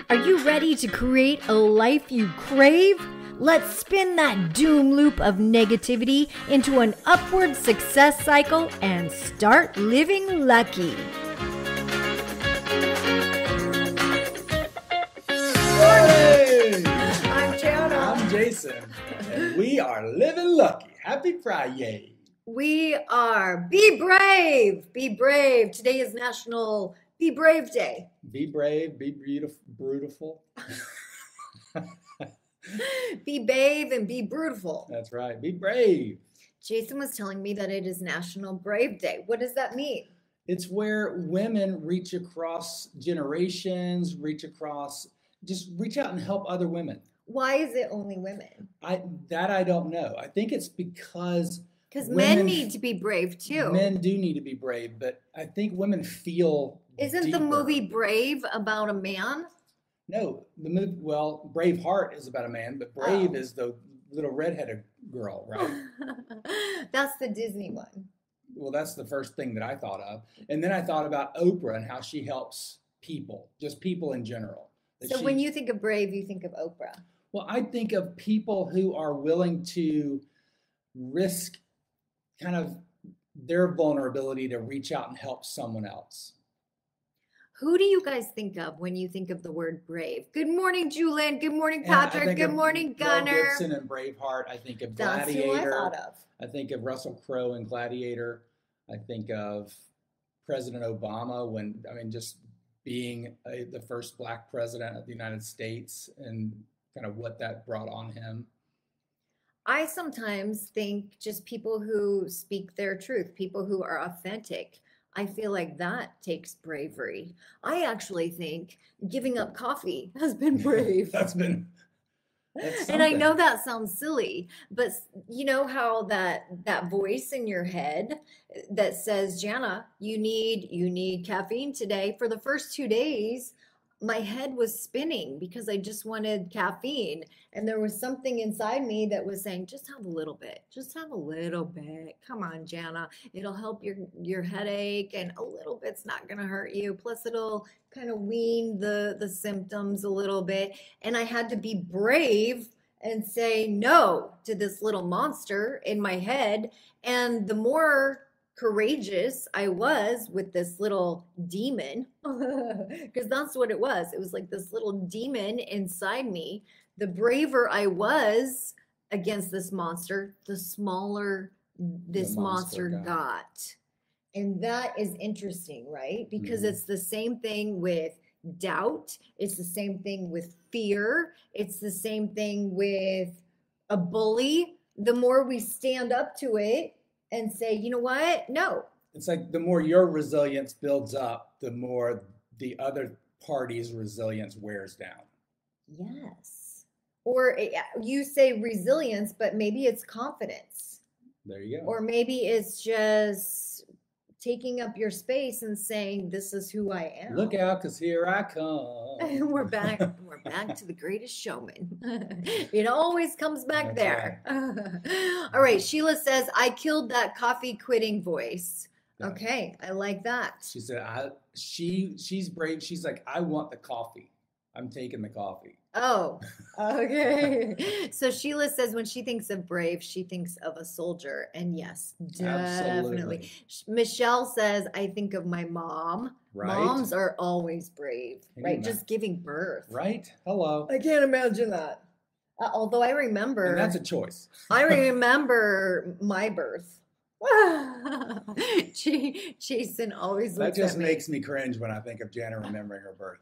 Are you ready to create a life you crave? Let's spin that doom loop of negativity into an upward success cycle and start living lucky. Hey! I'm Jana. I'm Jason, and we are living lucky. Happy Friday. We are Be Brave. Be brave. Today is National Be Brave Day. Be brave, be beautiful. Be brave and be beautiful. That's right. Be brave. Jason was telling me that it is National Brave Day. What does that mean? It's where women reach across generations, just reach out and help other women. Why is it only women? I don't know. I think it's because men need to be brave too. Men do need to be brave, but I think women feel Isn't deeper. the movie Brave about a man? No, the movie, well, Braveheart is about a man, but Brave is the little redheaded girl, right? That's the Disney one. Well, that's the first thing that I thought of. And then I thought about Oprah and how she helps people, just people in general. So when you think of Brave, you think of Oprah. Well, I think of people who are willing to risk kind of their vulnerability to reach out and help someone else. Who do you guys think of when you think of the word brave? Good morning, Julian. Good morning, Patrick. Good morning, Gunner. Mel Gibson and Braveheart. I think of Gladiator. That's who I thought of. I think of Russell Crowe in Gladiator. I think of President Obama just being the first Black president of the United States and kind of what that brought on him. I sometimes think just people who speak their truth, people who are authentic. I feel like that takes bravery. I actually think giving up coffee has been brave. And I know that sounds silly, but you know how that voice in your head that says, Jana, you need caffeine today. For the first 2 days, my head was spinning because I just wanted caffeine. And there was something inside me that was saying, just have a little bit. Just have a little bit. Come on, Jana. It'll help your headache, and a little bit's not going to hurt you. Plus, it'll kind of wean the symptoms a little bit. And I had to be brave and say no to this little monster in my head. And the more courageous I was with this little demon, because that's what it was. It was like this little demon inside me. The braver I was against this monster, the smaller this monster got. And that is interesting, right? Because it's the same thing with doubt. It's the same thing with fear. It's the same thing with a bully. The more we stand up to it and say, you know what? No. It's like the more your resilience builds up, the more the other party's resilience wears down. Yes. Or you say resilience, but maybe it's confidence. There you go. Or maybe it's just taking up your space and saying, this is who I am. Look out, because here I come. We're back to the greatest showman. It always comes back. That's there. Right. All right. Sheila says, I killed that coffee quitting voice. Yeah. Okay. I like that. She said, she's brave. She's like, I want the coffee. I'm taking the coffee. Oh, okay. So Sheila says when she thinks of brave, she thinks of a soldier. And yes, definitely. Absolutely. Michelle says, I think of my mom. Right. Moms are always brave, right? Just giving birth. Right. Hello. I can't imagine that. Although I remember. And that's a choice. I remember my birth. Jason always looks That just at me. makes me cringe when I think of Jana remembering her birth.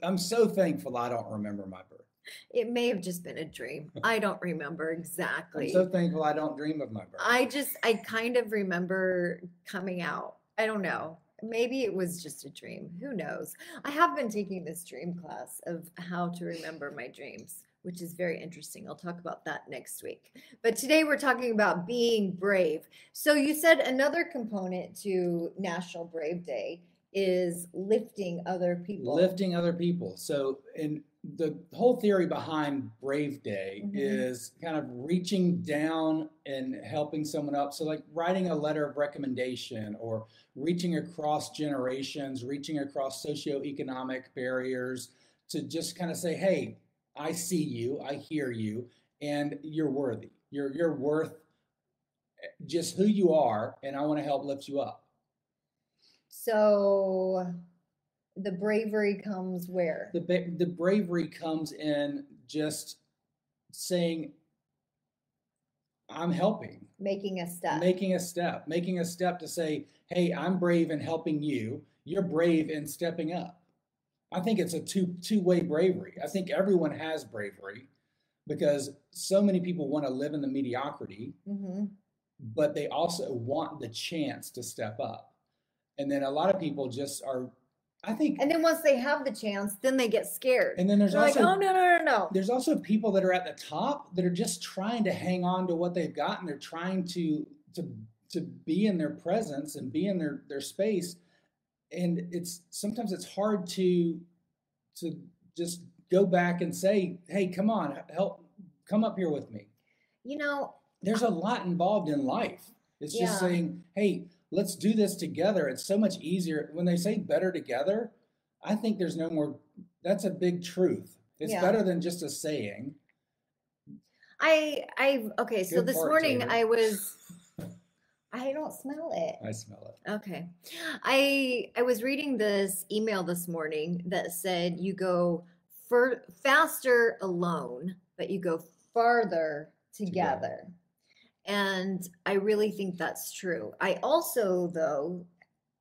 I'm so thankful I don't remember my birth. It may have just been a dream. I don't remember exactly. I'm so thankful I don't dream of my birth. I kind of remember coming out. I don't know. Maybe it was just a dream. Who knows? I have been taking this dream class of how to remember my dreams, which is very interesting. I'll talk about that next week. But today we're talking about being brave. So you said another component to National Brave Day is lifting other people. Lifting other people. So in the whole theory behind Brave Day is kind of reaching down and helping someone up. So like writing a letter of recommendation or reaching across generations, reaching across socioeconomic barriers to just kind of say, hey, I see you, I hear you, and you're worthy. You're worth just who you are, and I want to help lift you up. So the bravery comes where? The bravery comes in just saying, I'm helping. Making a step. Making a step to say, hey, I'm brave in helping you. You're brave in stepping up. I think it's a two-way bravery. I think everyone has bravery because so many people want to live in the mediocrity, but they also want the chance to step up. And then a lot of people just are, I think. And then once they have the chance, then they get scared. And then there's also, like, oh, no. There's also people that are at the top that are just trying to hang on to what they've got, and they're trying to be in their presence and be in their space. And sometimes it's hard to just go back and say, hey, come on, come up here with me. There's a lot involved in life. It's just saying, hey, let's do this together. It's so much easier. When they say better together, I think there's no more, that's a big truth. It's better than just a saying. Okay, so this morning I don't smell it. I smell it. Okay. I was reading this email this morning that said you go faster alone, but you go farther together. And I really think that's true. I also, though,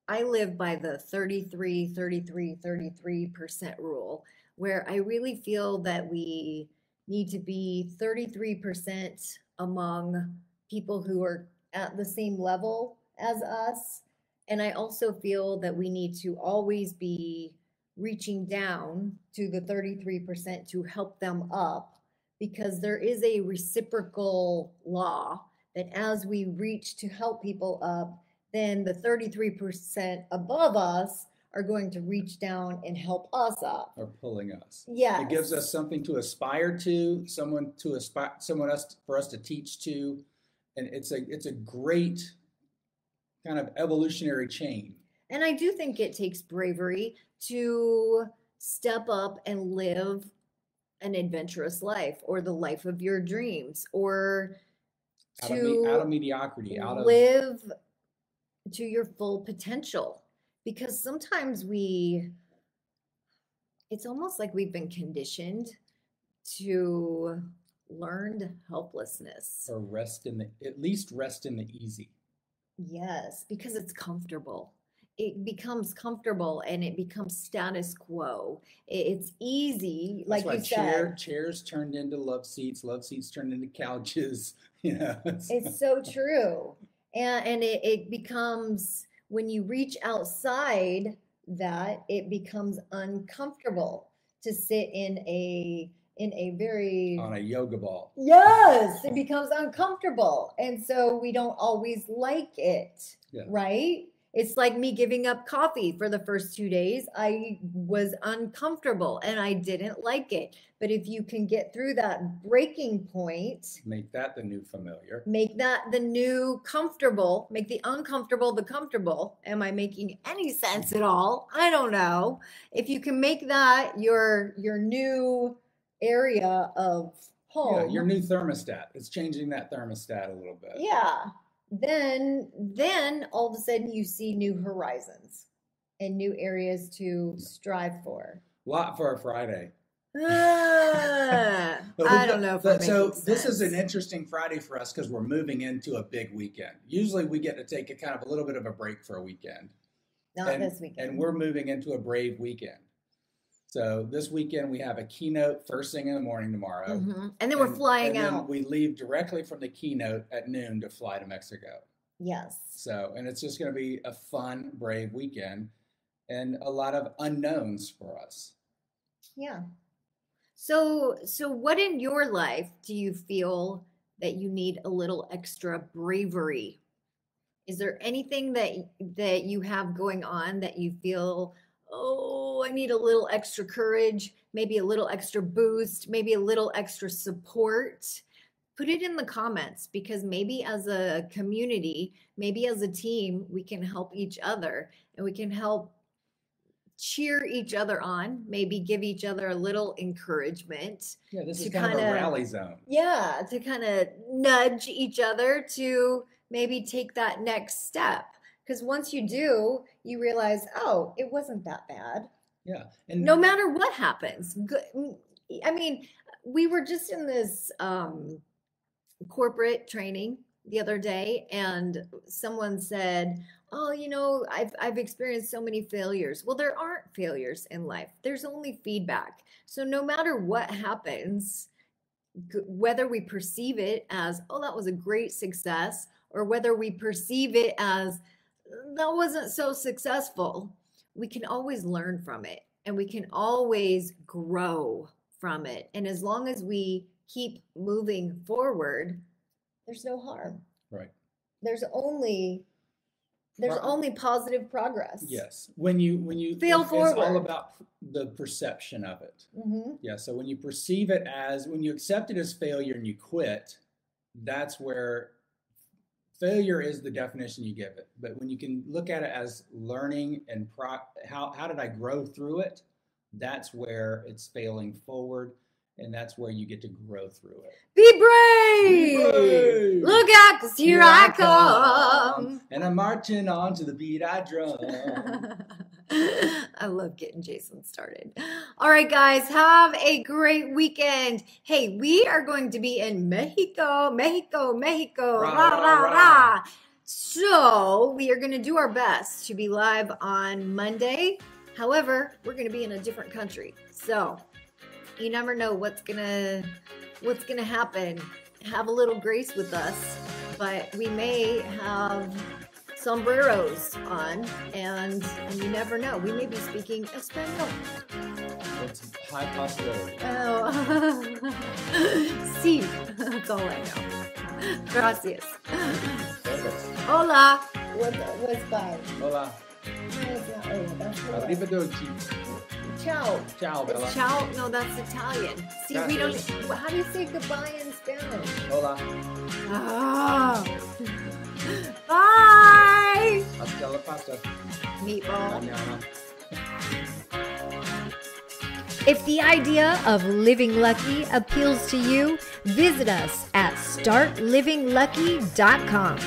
I live by the 33% rule, where I really feel that we need to be 33% among people who are at the same level as us. And I also feel that we need to always be reaching down to the 33% to help them up, because there is a reciprocal law that as we reach to help people up, then the 33% above us are going to reach down and help us up. Or pulling us. Yeah. It gives us something to aspire to, someone else for us to teach to. And it's a great kind of evolutionary chain. And I do think it takes bravery to step up and live an adventurous life, or the life of your dreams, or to out of mediocrity, live to your full potential. Because sometimes it's almost like we've been conditioned to learned helplessness, or at least rest in the easy. Yes, because it's comfortable. It becomes comfortable and it becomes status quo. It's easy, like you said. Chairs turned into love seats turned into couches. It's so true. And it becomes, when you reach outside that, it becomes uncomfortable to sit in a very on a yoga ball. Yes, it becomes uncomfortable. And so we don't always like it, right? It's like me giving up coffee for the first 2 days. I was uncomfortable and I didn't like it. But if you can get through that breaking point, make that the new familiar. Make that the new comfortable, make the uncomfortable the comfortable. Am I making any sense at all? I don't know. If you can make that your new area of home. Yeah, your new thermostat. It's changing that thermostat a little bit. Yeah. Then all of a sudden you see new horizons and new areas to strive for. A lot for a Friday. I don't know if this is an interesting Friday for us because we're moving into a big weekend. Usually we get to take a kind of a little bit of a break for a weekend. Not this weekend. And we're moving into a brave weekend. So this weekend we have a keynote first thing in the morning tomorrow. Mm-hmm. And then we're flying out. Then we leave directly from the keynote at noon to fly to Mexico. Yes. So, and it's just going to be a fun, brave weekend and a lot of unknowns for us. Yeah. So what in your life do you feel that you need a little extra bravery? Is there anything that you have going on that you feel, oh, I need a little extra courage, maybe a little extra boost, maybe a little extra support? Put it in the comments, because maybe as a community, maybe as a team, we can help each other and we can help cheer each other on, maybe give each other a little encouragement. Yeah, this is to kind of a rally zone. Yeah, to kind of nudge each other to maybe take that next step. Because once you do, you realize, oh, it wasn't that bad. Yeah. And no matter what happens. I mean, we were just in this corporate training the other day, and someone said, oh, you know, I've experienced so many failures. Well, there aren't failures in life. There's only feedback. So no matter what happens, whether we perceive it as, oh, that was a great success, or whether we perceive it as, that wasn't so successful, we can always learn from it, and we can always grow from it. And as long as we keep moving forward, there's no harm. Right. There's only positive progress. Yes. When you fail forward. It's all about the perception of it. Mm-hmm. Yeah. So when you perceive it as, when you accept it as failure and you quit, that's where failure is the definition you give it. But when you can look at it as learning and how did I grow through it, that's where it's failing forward. And that's where you get to grow through it. Be brave! Look out, because here I come. And I'm marching on to the beat I drum. I love getting Jason started. All right, guys, have a great weekend. Hey, we are going to be in Mexico. Rah, rah, rah. So we are going to do our best to be live on Monday. However, we're going to be in a different country. So you never know what's gonna happen. Have a little grace with us, but we may have sombreros on, and you never know. We may be speaking Espanol. It's a high possibility. Oh, sí. That's all I know. Gracias. Hola. What's bye? Hola. Arrivederci. Ciao. Ciao, Bella. It's ciao? No, that's Italian. See, Gracias. we don't. How do you say goodbye in Spanish? Hola. Ah. Bye. Hasta la pasta. Meatball. Mañana. If the idea of living lucky appeals to you, visit us at startlivinglucky.com.